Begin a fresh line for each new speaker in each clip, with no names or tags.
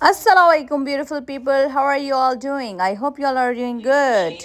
Assalamualaikum beautiful people, how are you all doing? I hope you all are doing good.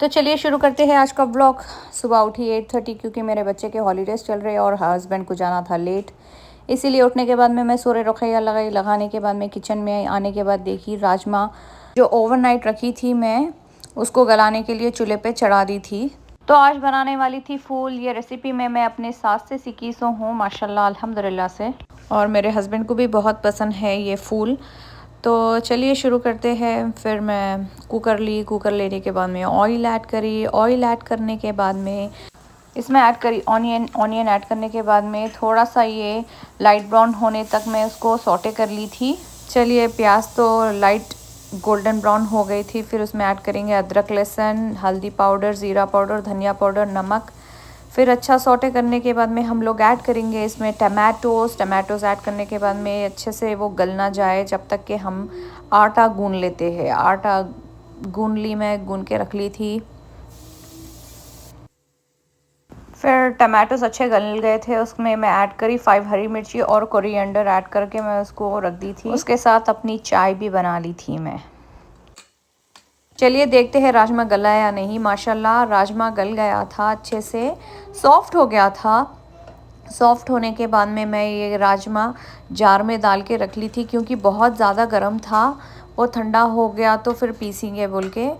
तो चलिए शुरू करते हैं आज का ब्लॉग। सुबह उठी 8:30 क्योंकि मेरे बच्चे के हॉलीडेज़ चल रहे और हस्बैंड को जाना था लेट, इसीलिए उठने के बाद में मैं सूर्य रुखैया लगाने के बाद में किचन में आने के बाद देखी राजमा जो ओवरनाइट रखी थी मैं उसको गलाने के लिए चूल्हे पे चढ़ा दी थी। तो आज बनाने वाली थी फूल। ये रेसिपी में मैं अपने सास से सीखी सो हूँ माशाल्लाह अल्हम्दुलिल्लाह से, और मेरे हस्बैंड को भी बहुत पसंद है ये फूल। तो चलिए शुरू करते हैं। फिर मैं कुकर लेने के बाद में ऑयल ऐड करी। ऑयल ऐड करने के बाद में इसमें ऐड करी ऑनियन ऐड करने के बाद में थोड़ा सा ये लाइट ब्राउन होने तक मैं उसको सौटे कर ली थी। चलिए प्याज तो लाइट गोल्डन ब्राउन हो गई थी। फिर उसमें ऐड करेंगे अदरक, लहसुन, हल्दी पाउडर, ज़ीरा पाउडर, धनिया पाउडर, नमक। फिर अच्छा सौटे करने के बाद में हम लोग ऐड करेंगे इसमें टमाटोज़ ऐड करने के बाद में अच्छे से वो गल ना जाए जब तक कि हम आटा गूंद लेते हैं। आटा मैं गूंद के रख ली थी। फिर टमाटोस अच्छे गल गए थे, उसमें मैं ऐड करी 5 हरी मिर्ची और कोरिएंडर ऐड करके मैं उसको रख दी थी। उसके साथ अपनी चाय भी बना ली थी मैं। चलिए देखते हैं राजमा गला या नहीं। माशाल्लाह राजमा गल गया था, अच्छे से सॉफ्ट हो गया था। सॉफ्ट होने के बाद में मैं ये राजमा जार में डाल के रख ली थी क्योंकि बहुत ज़्यादा गर्म था। वो ठंडा हो गया तो फिर पीसेंगे बोल के।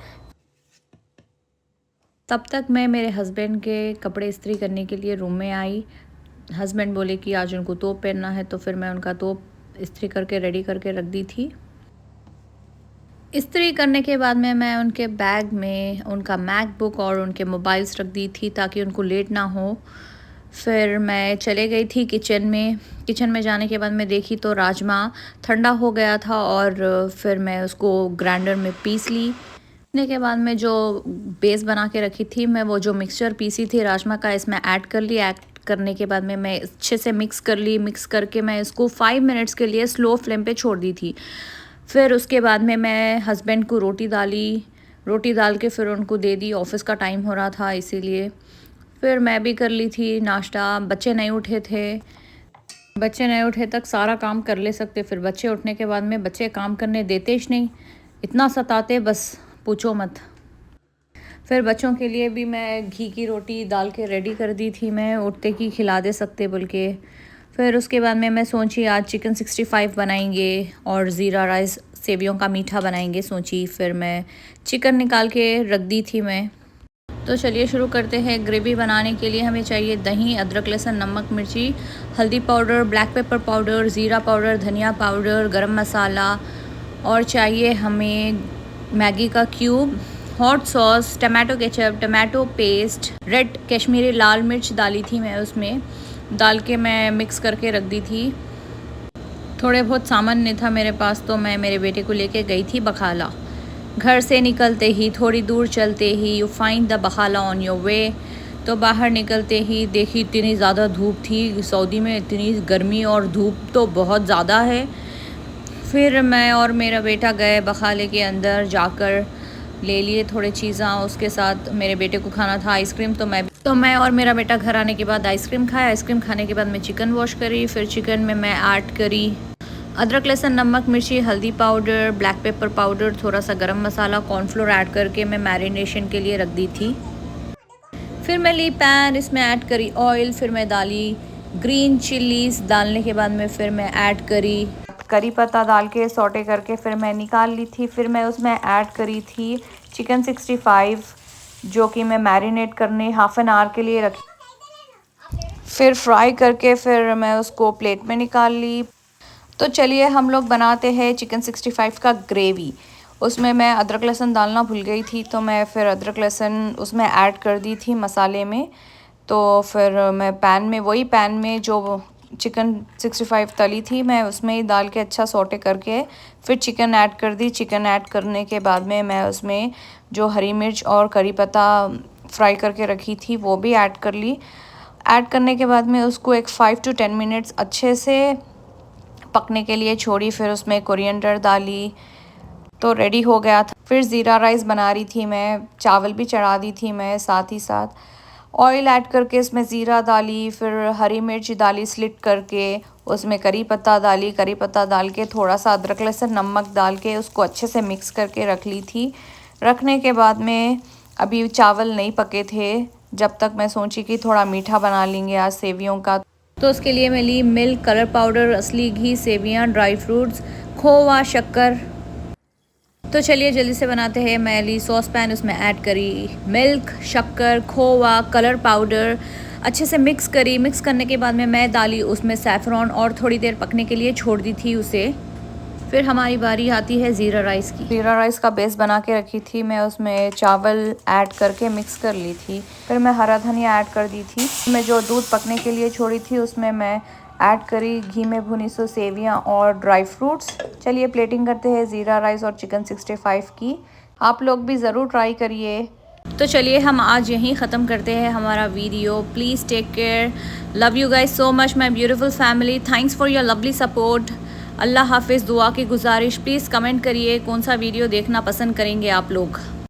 तब तक मैं मेरे हस्बैंड के कपड़े इस्त्री करने के लिए रूम में आई। हस्बैंड बोले कि आज उनको तोप पहनना है, तो फिर मैं उनका तोप इस्त्री करके रेडी करके रख दी थी। इस्त्री करने के बाद में मैं उनके बैग में उनका मैकबुक और उनके मोबाइल्स रख दी थी ताकि उनको लेट ना हो। फिर मैं चले गई थी किचन में जाने के बाद मैं देखी तो राजमा ठंडा हो गया था और फिर मैं उसको ग्राइंडर में पीस ली। पीसने के बाद में जो बेस बना के रखी थी मैं, वो जो मिक्सचर पीसी थी राजमा का, इसमें ऐड कर ली। ऐड करने के बाद में मैं अच्छे से मिक्स कर ली। मिक्स करके मैं इसको 5 मिनट्स के लिए स्लो फ्लेम पे छोड़ दी थी। फिर उसके बाद में मैं हस्बैंड को रोटी डाल के फिर उनको दे दी। ऑफिस का टाइम हो रहा था इसीलिए। फिर मैं भी कर ली थी नाश्ता। बच्चे नहीं उठे तक सारा काम कर ले सकते। फिर बच्चे उठने के बाद में बच्चे काम करने देते ही नहीं, इतना सताते बस पूछो मत। फिर बच्चों के लिए भी मैं घी की रोटी डाल के रेडी कर दी थी मैं, उठते की खिला दे सकते बोल के। फिर उसके बाद में मैं सोची आज चिकन 65 बनाएंगे और ज़ीरा राइस सेवियों का मीठा बनाएंगे सोची। फिर मैं चिकन निकाल के रख दी थी मैं। तो चलिए शुरू करते हैं। ग्रेवी बनाने के लिए हमें चाहिए दही, अदरक, लहसुन, नमक, मिर्ची, हल्दी पाउडर, ब्लैक पेपर पाउडर, ज़ीरा पाउडर, धनिया पाउडर, गरम मसाला, और चाहिए हमें मैगी का cube, hot sauce, tomato ketchup, tomato paste, red Kashmiri लाल मिर्च डाली थी मैं, उसमें डाल के मैं मिक्स करके रख दी थी। थोड़े बहुत सामान नहीं था मेरे पास तो मैं मेरे बेटे को लेके गई थी बखाला। घर से निकलते ही थोड़ी दूर चलते ही यू फाइंड द बखाला ऑन योर वे। तो बाहर निकलते ही देखी इतनी ज़्यादा धूप थी सऊदी में, इतनी गर्मी और धूप तो बहुत ज़्यादा है। फिर मैं और मेरा बेटा गए बखाले के अंदर, जाकर ले लिए थोड़े चीज़ें। उसके साथ मेरे बेटे को खाना था आइसक्रीम, तो मैं और मेरा बेटा घर आने के बाद आइसक्रीम खाया। आइसक्रीम खाने के बाद मैं चिकन वॉश करी। फिर चिकन में मैं ऐड करी अदरक, लहसुन, नमक, मिर्ची, हल्दी पाउडर, ब्लैक पेपर पाउडर, थोड़ा सा गरम मसाला, कॉर्नफ्लोर ऐड करके मैं मैरिनेशन के लिए रख दी थी। फिर मैं ली पैन, इसमें ऐड करी ऑयल। फिर मैं डाली ग्रीन चिलीज़। डालने के बाद में फिर मैं ऐड करी पत्ता डाल के सौटे करके फिर मैं निकाल ली थी। फिर मैं उसमें ऐड करी थी चिकन 65 जो कि मैं मैरिनेट करने हाफ़ एन आवर के लिए रखी। फिर फ्राई करके फिर मैं उसको प्लेट में निकाल ली। तो चलिए हम लोग बनाते हैं चिकन 65 का ग्रेवी। उसमें मैं अदरक लहसुन डालना भूल गई थी, तो मैं फिर अदरक लहसुन उसमें ऐड कर दी थी मसाले में। तो फिर मैं वही पैन में जो चिकन 65 तली थी मैं उसमें ही डाल के अच्छा सौटे करके फिर चिकन ऐड कर दी। चिकन ऐड करने के बाद में मैं उसमें जो हरी मिर्च और करी पत्ता फ्राई करके रखी थी वो भी ऐड कर ली। ऐड करने के बाद में उसको एक 5 to 10 मिनट्स अच्छे से पकने के लिए छोड़ी। फिर उसमें कोरिएंडर डाली तो रेडी हो गया था। फिर ज़ीरा राइस बना रही थी मैं, चावल भी चढ़ा दी थी मैं साथ ही साथ। ऑयल ऐड करके इसमें ज़ीरा डाली, फिर हरी मिर्च डाली स्लिट करके, उसमें करी पत्ता डाली, करी पत्ता डाल के थोड़ा सा अदरक लहसुन नमक डाल के उसको अच्छे से मिक्स करके रख ली थी। रखने के बाद में अभी चावल नहीं पके थे, जब तक मैं सोची कि थोड़ा मीठा बना लेंगे आज सेवियों का। तो उसके लिए मैं ली मिल्क, कलर पाउडर, असली घी, सेवियाँ, ड्राई फ्रूट्स, खोवा, शक्कर। तो चलिए जल्दी से बनाते हैं। मैं ली सॉस पैन, उसमें ऐड करी मिल्क, शक्कर, खोवा, कलर पाउडर, अच्छे से मिक्स करी। मिक्स करने के बाद में मैं डाली उसमें सैफ़रॉन और थोड़ी देर पकने के लिए छोड़ दी थी उसे। फिर हमारी बारी आती है ज़ीरा राइस की। ज़ीरा राइस का बेस बना के रखी थी मैं, उसमें चावल ऐड करके मिक्स कर ली थी। फिर मैं हरा धनिया ऐड कर दी थी। मैं जो दूध पकने के लिए छोड़ी थी उसमें मैं ऐड करी घी में भुनी सो सेवियाँ और ड्राई फ्रूट्स। चलिए प्लेटिंग करते हैं ज़ीरा राइस और चिकन 65 की। आप लोग भी ज़रूर ट्राई करिए। तो चलिए हम आज यहीं ख़त्म करते हैं हमारा video. Please take care, love you guys so much my beautiful family, thanks for your lovely support. Allah हाफिज़। दुआ की गुजारिश, प्लीज़ कमेंट करिए कौन सा वीडियो देखना पसंद करेंगे आप लोग।